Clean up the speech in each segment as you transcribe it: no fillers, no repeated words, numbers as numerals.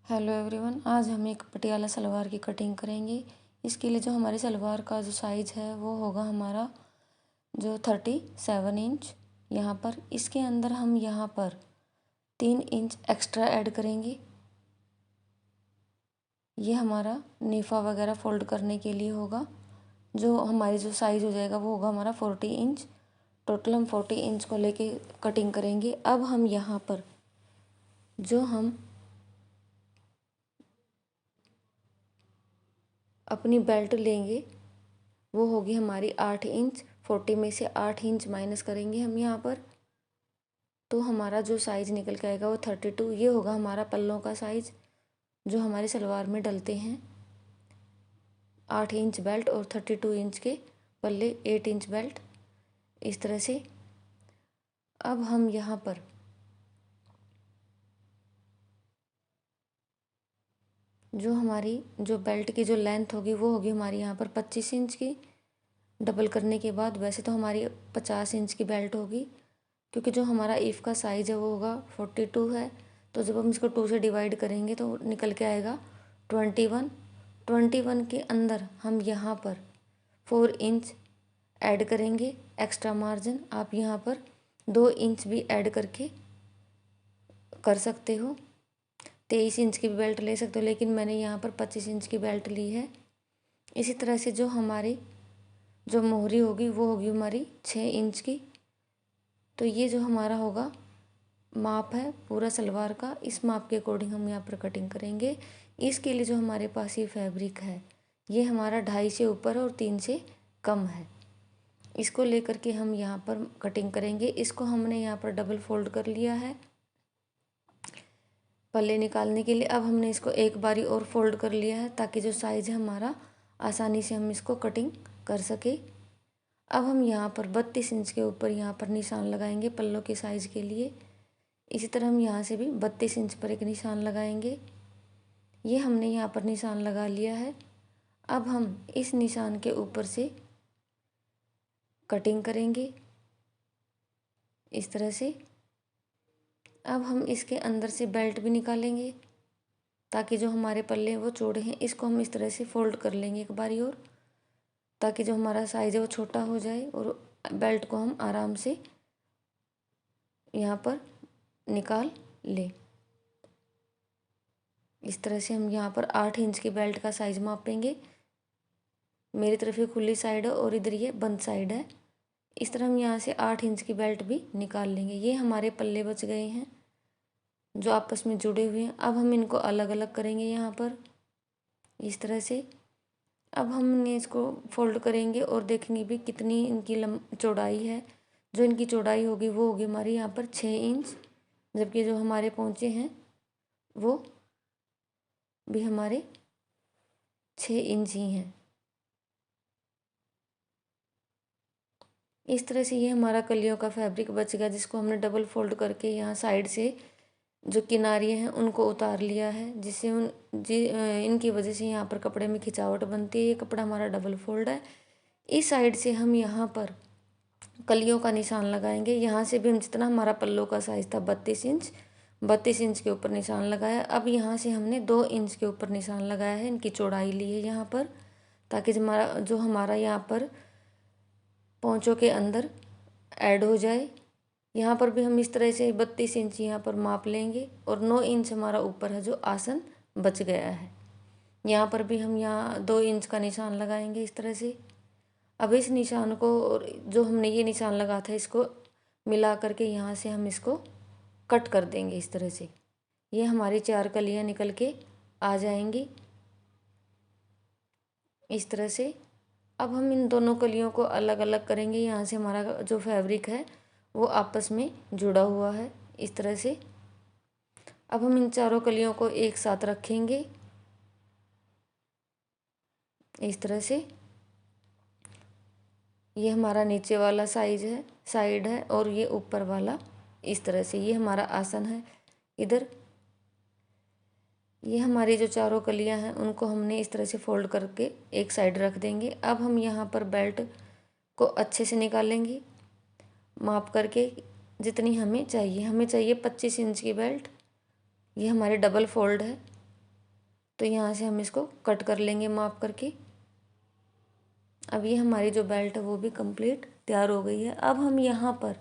Hello everyone, आज हम एक पटियाला सलवार की कटिंग करेंगे। इसके लिए जो हमारी सलवार का जो साइज़ है वो होगा हमारा जो 37 इंच। यहाँ पर इसके अंदर हम यहाँ पर 3 इंच एक्स्ट्रा ऐड करेंगे। ये हमारा नेफा वगैरह फोल्ड करने के लिए होगा। जो हमारी जो साइज़ हो जाएगा वो होगा हमारा 40 इंच। टोटल हम 40 इंच को लेके कटिंग करेंगे। अब हम यहाँ पर जो हम अपनी बेल्ट लेंगे वो होगी हमारी 8 इंच। 40 में से 8 इंच माइनस करेंगे हम यहाँ पर, तो हमारा जो साइज़ निकल के आएगा वो 32। ये होगा हमारा पल्लों का साइज़ जो हमारी सलवार में डलते हैं। 8 इंच बेल्ट और 32 इंच के पल्ले, 8 इंच बेल्ट, इस तरह से। अब हम यहाँ पर जो हमारी जो बेल्ट की जो लेंथ होगी वो होगी हमारी यहाँ पर 25 इंच की। डबल करने के बाद वैसे तो हमारी 50 इंच की बेल्ट होगी, क्योंकि जो हमारा ईफ का साइज़ है वो होगा 42 है। तो जब हम इसको 2 से डिवाइड करेंगे तो निकल के आएगा 21। 21 के अंदर हम यहाँ पर 4 इंच ऐड करेंगे एक्स्ट्रा मार्जिन। आप यहाँ पर 2 इंच भी ऐड करके कर सकते हो। 23 इंच की भी बेल्ट ले सकते हो, लेकिन मैंने यहाँ पर 25 इंच की बेल्ट ली है। इसी तरह से जो हमारी जो मोहरी होगी वो होगी हमारी 6 इंच की। तो ये जो हमारा होगा माप है पूरा सलवार का, इस माप के अकॉर्डिंग हम यहाँ पर कटिंग करेंगे। इसके लिए जो हमारे पास ये फैब्रिक है ये हमारा 2.5 से ऊपर और 3 से कम है। इसको लेकर के हम यहाँ पर कटिंग करेंगे। इसको हमने यहाँ पर डबल फोल्ड कर लिया है पल्ले निकालने के लिए। अब हमने इसको एक बारी और फोल्ड कर लिया है ताकि जो साइज़ है हमारा आसानी से हम इसको कटिंग कर सके। अब हम यहाँ पर 32 इंच के ऊपर यहाँ पर निशान लगाएंगे पल्लों के साइज़ के लिए। इसी तरह हम यहाँ से भी 32 इंच पर एक निशान लगाएंगे। ये हमने यहाँ पर निशान लगा लिया है। अब हम इस निशान के ऊपर से कटिंग करेंगे इस तरह से। अब हम इसके अंदर से बेल्ट भी निकालेंगे ताकि जो हमारे पल्ले हैं वो चौड़े हैं। इसको हम इस तरह से फोल्ड कर लेंगे एक बारी और, ताकि जो हमारा साइज़ है वो छोटा हो जाए और बेल्ट को हम आराम से यहाँ पर निकाल लें। इस तरह से हम यहाँ पर 8 इंच की बेल्ट का साइज़ मापेंगे। मेरी तरफ ये खुली साइड है और इधर ये बंद साइड है। इस तरह हम यहाँ से 8 इंच की बेल्ट भी निकाल लेंगे। ये हमारे पल्ले बच गए हैं जो आपस में जुड़े हुए हैं। अब हम इनको अलग अलग करेंगे यहाँ पर इस तरह से। अब हमने इसको फोल्ड करेंगे और देखेंगे भी कितनी इनकी चौड़ाई है। जो इनकी चौड़ाई होगी वो होगी हमारी यहाँ पर 6 इंच, जबकि जो हमारे पोंचे हैं वो भी हमारे 6 इंच ही हैं। इस तरह से ये हमारा कलियों का फैब्रिक बच गया, जिसको हमने डबल फोल्ड करके यहाँ साइड से जो किनारियाँ हैं उनको उतार लिया है, जिससे इनकी वजह से यहाँ पर कपड़े में खिंचावट बनती है। ये कपड़ा हमारा डबल फोल्ड है। इस साइड से हम यहाँ पर कलियों का निशान लगाएंगे। यहाँ से भी हम जितना हमारा पल्लों का साइज़ था 32 इंच, 32 इंच के ऊपर निशान लगाया। अब यहाँ से हमने 2 इंच के ऊपर निशान लगाया है, इनकी चौड़ाई ली है यहाँ पर, ताकि जो हमारा यहाँ पर पोंचों के अंदर ऐड हो जाए। यहाँ पर भी हम इस तरह से 32 इंच यहाँ पर माप लेंगे और 9 इंच हमारा ऊपर है जो आसन बच गया है। यहाँ पर भी हम यहाँ 2 इंच का निशान लगाएंगे इस तरह से। अब इस निशान को और जो हमने ये निशान लगा था इसको मिला करके यहाँ से हम इसको कट कर देंगे इस तरह से। ये हमारी 4 कलियाँ निकल के आ जाएंगी इस तरह से। अब हम इन दोनों कलियों को अलग अलग करेंगे। यहाँ से हमारा जो फैब्रिक है वो आपस में जुड़ा हुआ है इस तरह से। अब हम इन चारों कलियों को एक साथ रखेंगे इस तरह से। ये हमारा नीचे वाला साइड है और ये ऊपर वाला इस तरह से। ये हमारा आसन है इधर। ये हमारी जो चारों कलियां हैं उनको हमने इस तरह से फोल्ड करके एक साइड रख देंगे। अब हम यहाँ पर बेल्ट को अच्छे से निकालेंगे माप करके जितनी हमें चाहिए। हमें चाहिए 25 इंच की बेल्ट। ये हमारे डबल फोल्ड है तो यहाँ से हम इसको कट कर लेंगे माप करके। अब ये हमारी जो बेल्ट है वो भी कंप्लीट तैयार हो गई है। अब हम यहाँ पर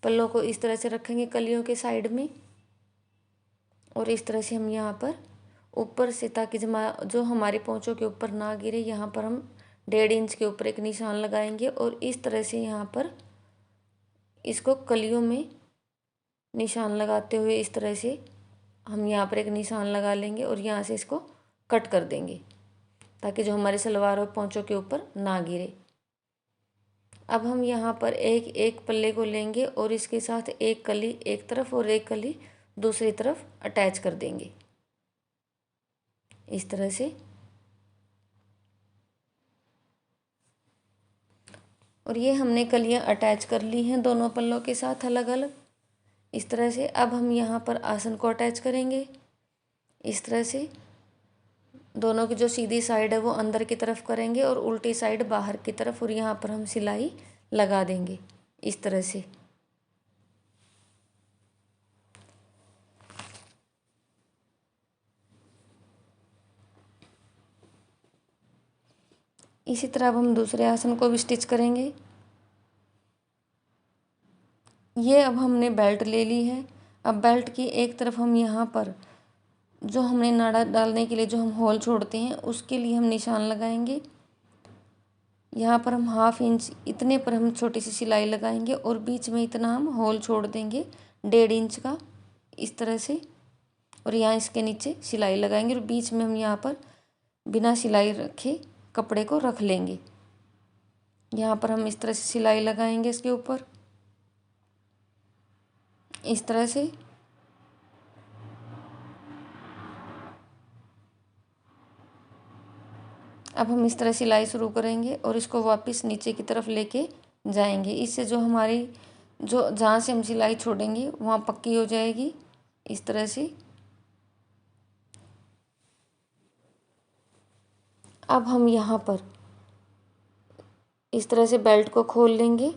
पल्लों को इस तरह से रखेंगे कलियों के साइड में, और इस तरह से हम यहाँ पर ऊपर से, ताकि जो हमारी पोंचों के ऊपर ना गिरे, यहाँ पर हम 1.5 इंच के ऊपर एक निशान लगाएंगे और इस तरह से यहाँ पर इसको कलियों में निशान लगाते हुए इस तरह से हम यहाँ पर एक निशान लगा लेंगे और यहाँ से इसको कट कर देंगे, ताकि जो हमारी सलवार और पोंचों के ऊपर ना गिरे। अब हम यहाँ पर एक एक पल्ले को लेंगे और इसके साथ एक कली एक तरफ और एक कली दूसरी तरफ अटैच कर देंगे इस तरह से। और ये हमने कलियाँ अटैच कर ली हैं दोनों पल्लों के साथ अलग अलग इस तरह से। अब हम यहाँ पर आसन को अटैच करेंगे इस तरह से। दोनों की जो सीधी साइड है वो अंदर की तरफ करेंगे और उल्टी साइड बाहर की तरफ, और यहाँ पर हम सिलाई लगा देंगे इस तरह से। इसी तरह अब हम दूसरे आसन को भी स्टिच करेंगे। ये अब हमने बेल्ट ले ली है। अब बेल्ट की एक तरफ हम यहाँ पर जो हमने नाड़ा डालने के लिए जो हम होल छोड़ते हैं उसके लिए हम निशान लगाएंगे। यहाँ पर हम 1/2 इंच इतने पर हम छोटी सी सिलाई लगाएंगे और बीच में इतना हम होल छोड़ देंगे 1.5 इंच का इस तरह से, और यहाँ इसके नीचे सिलाई लगाएंगे और बीच में हम यहाँ पर बिना सिलाई रखे कपड़े को रख लेंगे। यहाँ पर हम इस तरह से सिलाई लगाएंगे इसके ऊपर इस तरह से। अब हम इस तरह सिलाई शुरू करेंगे और इसको वापस नीचे की तरफ लेके जाएंगे। इससे जो हमारी जो जहाँ से हम सिलाई छोड़ेंगे वहाँ पक्की हो जाएगी इस तरह से। अब हम यहाँ पर इस तरह से बेल्ट को खोल लेंगे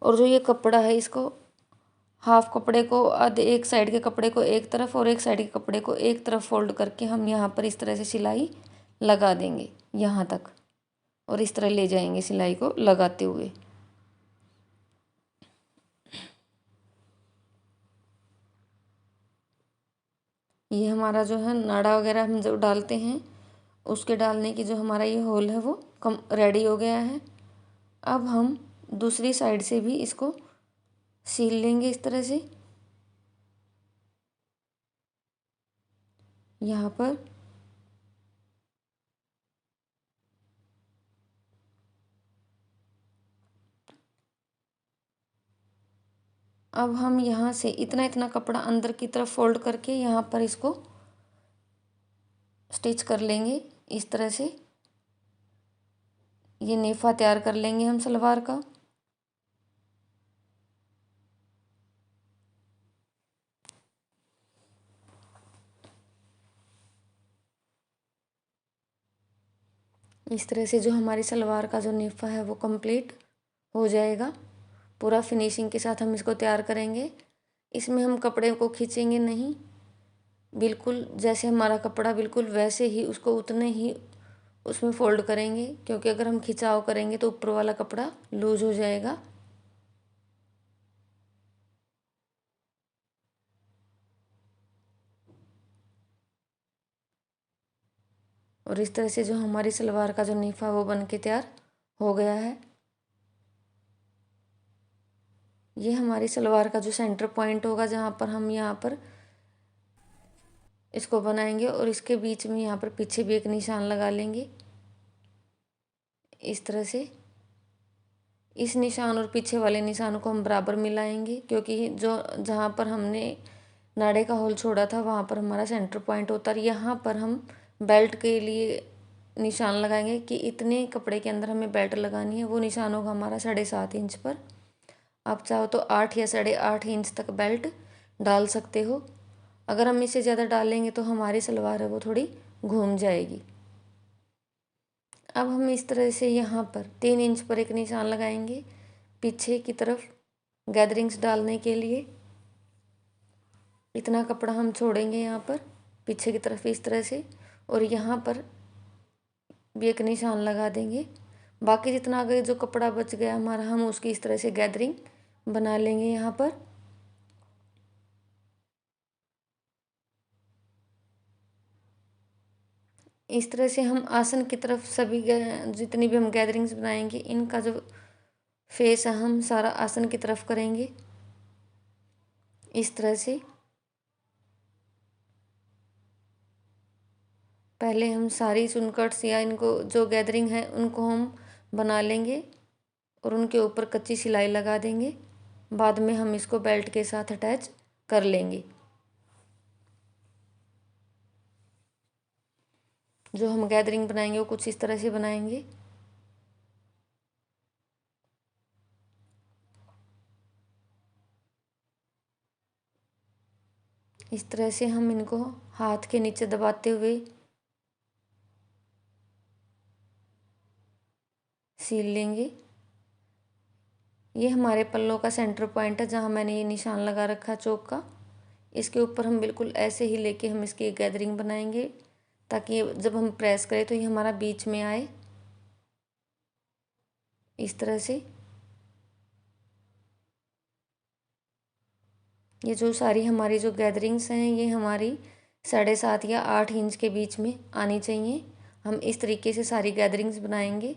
और जो ये कपड़ा है इसको हाफ कपड़े को आधे एक साइड के कपड़े को एक तरफ और एक साइड के कपड़े को एक तरफ फोल्ड करके हम यहाँ पर इस तरह से सिलाई लगा देंगे यहाँ तक, और इस तरह ले जाएंगे सिलाई को लगाते हुए। ये हमारा जो है नाड़ा वगैरह हम जो डालते हैं उसके डालने की जो हमारा ये होल है वो कम रेडी हो गया है। अब हम दूसरी साइड से भी इसको सील लेंगे इस तरह से। यहाँ पर अब हम यहाँ से इतना इतना कपड़ा अंदर की तरफ फोल्ड करके यहाँ पर इसको स्टिच कर लेंगे इस तरह से। ये नेफा तैयार कर लेंगे हम सलवार का। इस तरह से जो हमारी सलवार का जो नेफा है वो कंप्लीट हो जाएगा। पूरा फिनिशिंग के साथ हम इसको तैयार करेंगे। इसमें हम कपड़े को खींचेंगे नहीं, बिल्कुल जैसे हमारा कपड़ा बिल्कुल वैसे ही उसको उतने ही उसमें फोल्ड करेंगे, क्योंकि अगर हम खिंचाव करेंगे तो ऊपर वाला कपड़ा लूज हो जाएगा। और इस तरह से जो हमारी सलवार का जो नेफा वो बन के तैयार हो गया है। ये हमारी सलवार का जो सेंटर पॉइंट होगा जहाँ पर हम यहाँ पर इसको बनाएंगे, और इसके बीच में यहाँ पर पीछे भी एक निशान लगा लेंगे इस तरह से। इस निशान और पीछे वाले निशान को हम बराबर मिलाएंगे, क्योंकि जो जहाँ पर हमने नाड़े का होल छोड़ा था वहाँ पर हमारा सेंटर पॉइंट होता है। यहाँ पर हम बेल्ट के लिए निशान लगाएंगे कि इतने कपड़े के अंदर हमें बेल्ट लगानी है। वो निशान होगा हमारा 7.5 इंच पर। आप चाहो तो 8 या 8.5 इंच तक बेल्ट डाल सकते हो। अगर हम इससे ज़्यादा डालेंगे तो हमारी सलवार है वो थोड़ी घूम जाएगी। अब हम इस तरह से यहाँ पर 3 इंच पर एक निशान लगाएंगे पीछे की तरफ गैदरिंग्स डालने के लिए। इतना कपड़ा हम छोड़ेंगे यहाँ पर। पीछे की तरफ इस तरह से, और यहाँ पर भी एक निशान लगा देंगे। बाकी जितना आगे जो कपड़ा बच गया हमारा, हम उसकी इस तरह से गैदरिंग बना लेंगे। यहाँ पर इस तरह से हम आसन की तरफ सभी जितनी भी हम गैदरिंग्स बनाएंगे, इनका जो फेस है हम सारा आसन की तरफ करेंगे इस तरह से। पहले हम सारी चुनकट्स या इनको जो गैदरिंग है उनको हम बना लेंगे और उनके ऊपर कच्ची सिलाई लगा देंगे। बाद में हम इसको बेल्ट के साथ अटैच कर लेंगे। जो हम गैदरिंग बनाएंगे वो कुछ इस तरह से बनाएंगे। इस तरह से हम इनको हाथ के नीचे दबाते हुए सील लेंगे। ये हमारे पल्लों का सेंटर पॉइंट है, जहाँ मैंने ये निशान लगा रखा चौक का। इसके ऊपर हम बिल्कुल ऐसे ही लेके हम इसकी गैदरिंग बनाएंगे, ताकि जब हम प्रेस करें तो ये हमारा बीच में आए इस तरह से। ये जो सारी हमारी जो गैदरिंग्स हैं, ये हमारी 7.5 या 8 इंच के बीच में आनी चाहिए। हम इस तरीके से सारी गैदरिंग्स बनाएंगे।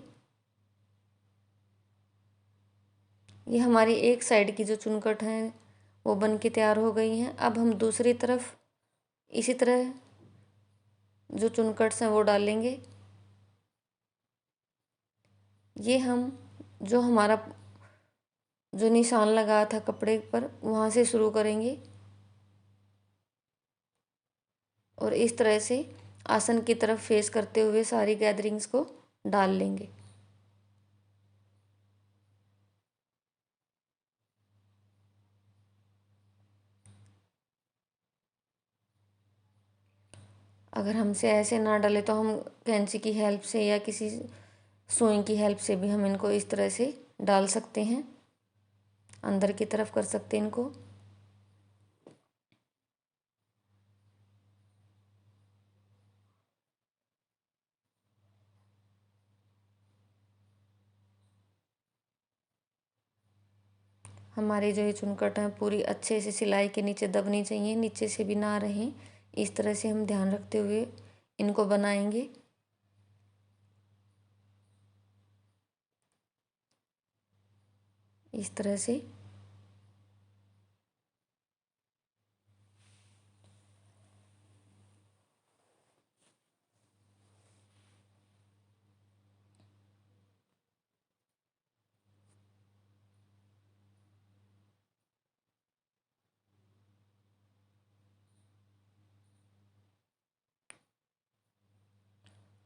ये हमारी एक साइड की जो चुनकट है वो बन के तैयार हो गई हैं। अब हम दूसरी तरफ इसी तरह जो चुनकट्स हैं वो डालेंगे। ये हम जो हमारा जो निशान लगा था कपड़े पर, वहाँ से शुरू करेंगे और इस तरह से आसन की तरफ फेस करते हुए सारी गैदरिंग्स को डाल लेंगे। अगर हमसे ऐसे ना डले तो हम कैंची की हेल्प से या किसी सुई की हेल्प से भी हम इनको इस तरह से डाल सकते हैं, अंदर की तरफ कर सकते हैं इनको। हमारी जो ये चुनकट है पूरी अच्छे से सिलाई के नीचे दबनी चाहिए, नीचे से भी ना रहें। इस तरह से हम ध्यान रखते हुए इनको बनाएंगे। इस तरह से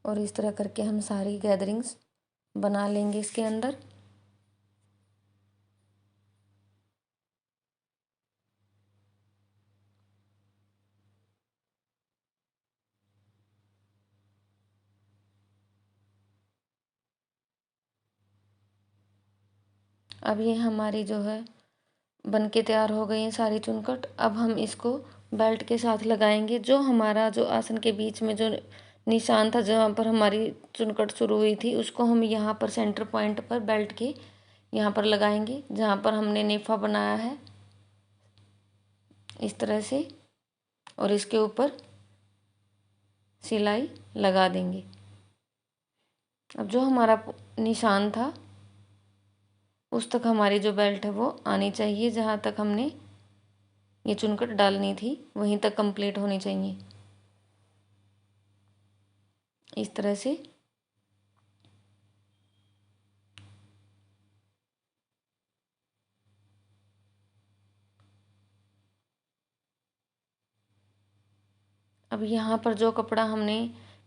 और इस तरह करके हम सारी गैदरिंग्स बना लेंगे इसके अंदर। अब ये हमारी जो है बन के तैयार हो गई हैं सारी चुनकट। अब हम इसको बेल्ट के साथ लगाएंगे। जो हमारा जो आसन के बीच में जो निशान था जहाँ पर हमारी चुनकट शुरू हुई थी, उसको हम यहाँ पर सेंटर पॉइंट पर बेल्ट के यहाँ पर लगाएंगे, जहाँ पर हमने नेफा बनाया है इस तरह से, और इसके ऊपर सिलाई लगा देंगे। अब जो हमारा निशान था उस तक हमारी जो बेल्ट है वो आनी चाहिए, जहाँ तक हमने ये चुनकट डालनी थी वहीं तक कंप्लीट होनी चाहिए इस तरह से। अब यहाँ पर जो कपड़ा हमने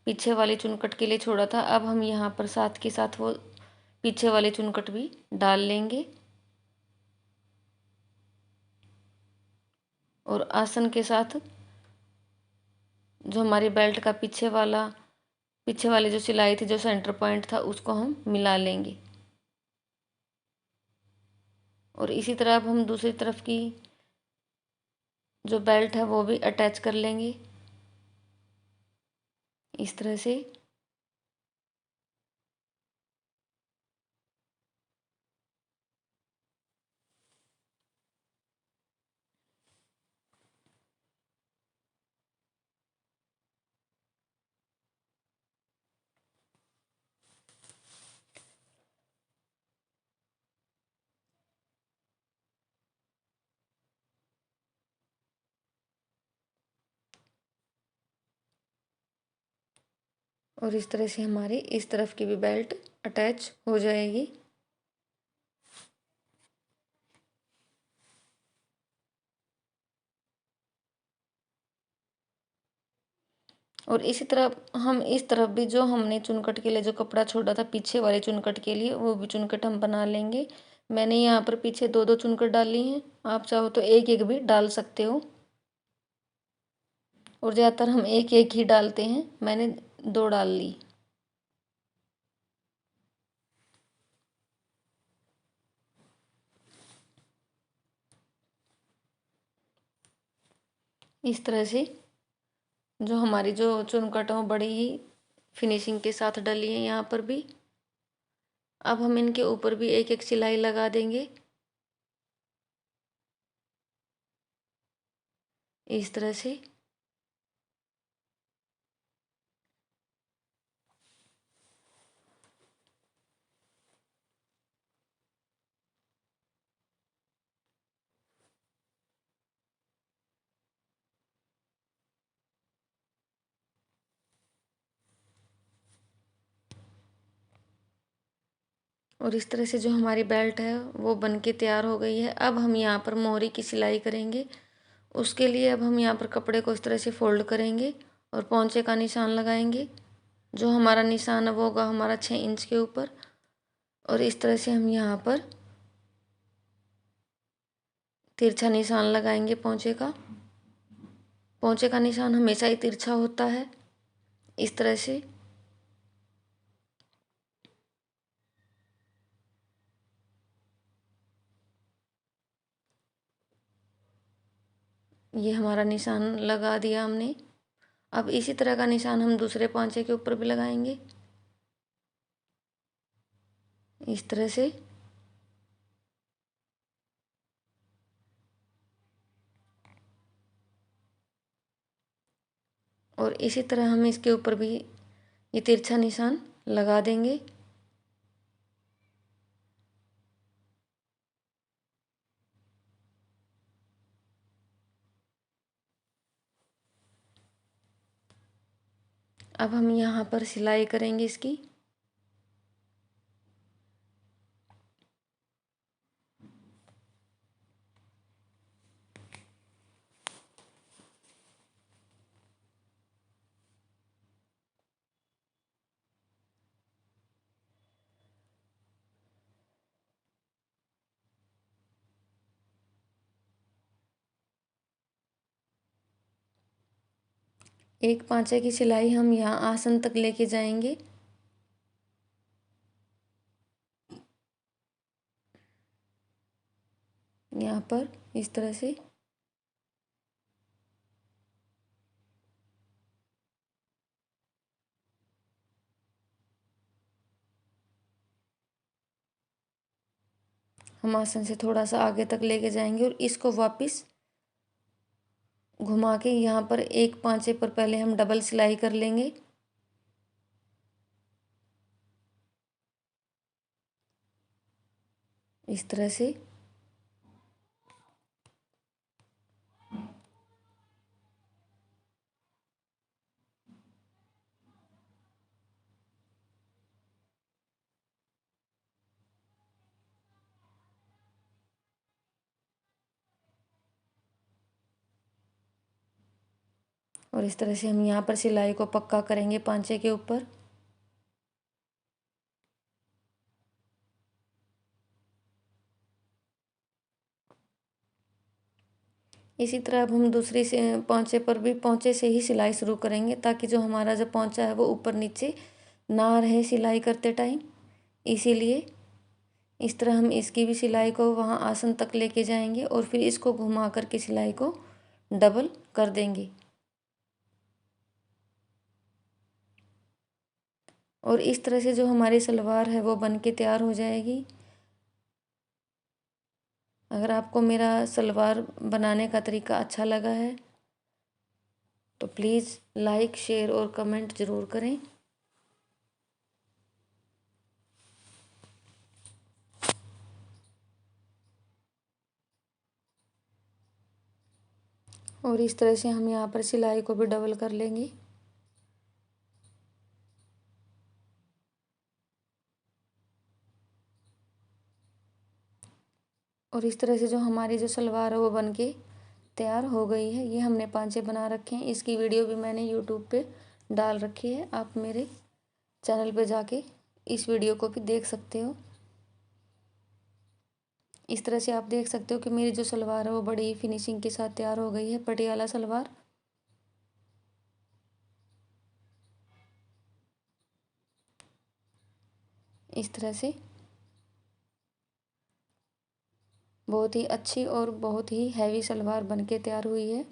पीछे वाली चुनकट के लिए छोड़ा था, अब हम यहाँ पर साथ के साथ वो पीछे वाली चुनकट भी डाल लेंगे और आसन के साथ जो हमारी बेल्ट का पीछे वाली जो सिलाई थी, जो सेंटर पॉइंट था, उसको हम मिला लेंगे। और इसी तरह अब हम दूसरी तरफ की जो बेल्ट है वो भी अटैच कर लेंगे। इस तरह से। और इस तरह से हमारी इस तरफ की भी बेल्ट अटैच हो जाएगी। और इसी तरह हम इस तरफ भी जो हमने चुनकट के लिए जो कपड़ा छोड़ा था पीछे वाले चुनकट के लिए, वो भी चुनकट हम बना लेंगे। मैंने यहाँ पर पीछे दो दो चुनकट डाली हैं, आप चाहो तो एक एक भी डाल सकते हो। और ज़्यादातर हम एक एक ही डालते हैं, मैंने दो डाल ली। इस तरह से जो हमारी जो चुनकट हो बड़ी ही फिनिशिंग के साथ डली है यहाँ पर भी। अब हम इनके ऊपर भी एक एक सिलाई लगा देंगे इस तरह से। और इस तरह से जो हमारी बेल्ट है वो बन के तैयार हो गई है। अब हम यहाँ पर मोहरी की सिलाई करेंगे। उसके लिए अब हम यहाँ पर कपड़े को इस तरह से फोल्ड करेंगे और पोंचे का निशान लगाएंगे। जो हमारा निशान है वो होगा हमारा 6 इंच के ऊपर। और इस तरह से हम यहाँ पर तिरछा निशान लगाएंगे पोंचे का। पोंचे का निशान हमेशा ही तिरछा होता है इस तरह से। ये हमारा निशान लगा दिया हमने। अब इसी तरह का निशान हम दूसरे पोंचे के ऊपर भी लगाएंगे इस तरह से। और इसी तरह हम इसके ऊपर भी ये तिरछा निशान लगा देंगे। अब हम यहाँ पर सिलाई करेंगे इसकी। एक पांचे की सिलाई हम यहाँ आसन तक लेके जाएंगे। यहाँ पर इस तरह से। हम आसन से थोड़ा सा आगे तक लेके जाएंगे और इसको वापस घुमा के यहाँ पर एक पांचे पर पहले हम डबल सिलाई कर लेंगे इस तरह से। और इस तरह से हम यहाँ पर सिलाई को पक्का करेंगे पांचे के ऊपर। इसी तरह अब हम दूसरी से पोंचे पर भी पोंचे से ही सिलाई शुरू करेंगे ताकि जो हमारा जो पोंचा है वो ऊपर नीचे ना रहे सिलाई करते टाइम। इसीलिए इस तरह हम इसकी भी सिलाई को वहाँ आसन तक लेके जाएंगे और फिर इसको घुमा करके सिलाई को डबल कर देंगे। और इस तरह से जो हमारी सलवार है वो बन के तैयार हो जाएगी। अगर आपको मेरा सलवार बनाने का तरीका अच्छा लगा है तो प्लीज़ लाइक, शेयर और कमेंट ज़रूर करें। और इस तरह से हम यहाँ पर सिलाई को भी डबल कर लेंगे। और इस तरह से जो हमारी जो सलवार है वो बन के तैयार हो गई है। ये हमने पांचे बना रखे हैं। इसकी वीडियो भी मैंने यूट्यूब पे डाल रखी है, आप मेरे चैनल पे जाके इस वीडियो को भी देख सकते हो। इस तरह से आप देख सकते हो कि मेरी जो सलवार है वो बड़ी फिनिशिंग के साथ तैयार हो गई है, पटियाला सलवार। इस तरह से बहुत ही अच्छी और बहुत ही हैवी सलवार बन के तैयार हुई है।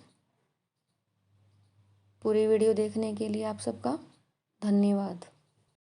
पूरी वीडियो देखने के लिए आप सबका धन्यवाद।